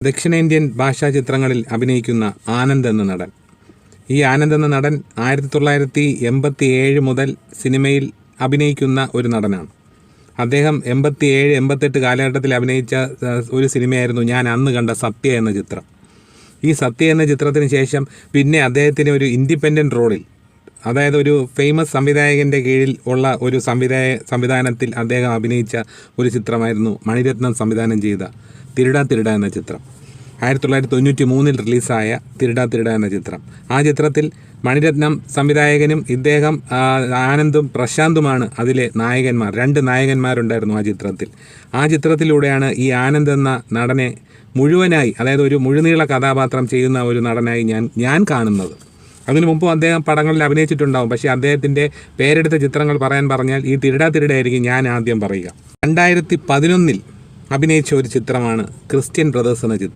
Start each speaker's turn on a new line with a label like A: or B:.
A: ദക്ഷിണേന്ത്യൻ ഭാഷാ ചിത്രങ്ങളിൽ അഭിനയിക്കുന്ന ആനന്ദ് എന്ന നടൻ. ഈ ആനന്ദ് എന്ന നടൻ 1987 മുതൽ സിനിമയിൽ അഭിനയിക്കുന്ന ഒരു നടനാണ്. അദ്ദേഹം 87-88 കാലഘട്ടത്തിൽ അഭിനയിച്ച ഒരു സിനിമയായിരുന്നു ഞാൻ അന്ന് കണ്ട സത്യ എന്ന ചിത്രം. ഈ സത്യ എന്ന ചിത്രത്തിന് ശേഷം പിന്നെ അദ്ദേഹത്തിന് ഒരു ഇൻഡിപെൻഡൻറ്റ് റോളിൽ, അതായത് ഒരു ഫേമസ് സംവിധായകൻ്റെ കീഴിൽ ഉള്ള ഒരു സംവിധാനത്തിൽ അദ്ദേഹം അഭിനയിച്ച ഒരു ചിത്രമായിരുന്നു മണിരത്നം സംവിധാനം ചെയ്ത തിരുടാ തിരുടാ എന്ന ചിത്രം. 1993 റിലീസായ തിരുടാ തിരുടാ എന്ന ചിത്രം. ആ ചിത്രത്തിൽ മണിരത്നം സംവിധായകനും ഇദ്ദേഹം ആനന്ദും പ്രശാന്തുമാണ് അതിലെ നായകന്മാർ. 2 നായകന്മാരുണ്ടായിരുന്നു ആ ചിത്രത്തിൽ. ആ ചിത്രത്തിലൂടെയാണ് ഈ ആനന്ദ് എന്ന നടനെ മുഴുവനായി, അതായത് ഒരു മുഴുനീള കഥാപാത്രം ചെയ്യുന്ന ഒരു നടനായി ഞാൻ കാണുന്നത്. അതിനു മുമ്പും അദ്ദേഹം പടങ്ങളിൽ അഭിനയിച്ചിട്ടുണ്ടാവും. പക്ഷേ അദ്ദേഹത്തിൻ്റെ പേരെടുത്ത ചിത്രങ്ങൾ പറഞ്ഞാൽ ഈ തിരുടാ തിരുടാ ആയിരിക്കും ഞാൻ ആദ്യം പറയുക. 2011 അഭിനയിച്ച ഒരു ചിത്രമാണ് ക്രിസ്ത്യൻ ബ്രദേഴ്സ് എന്ന ചിത്രം.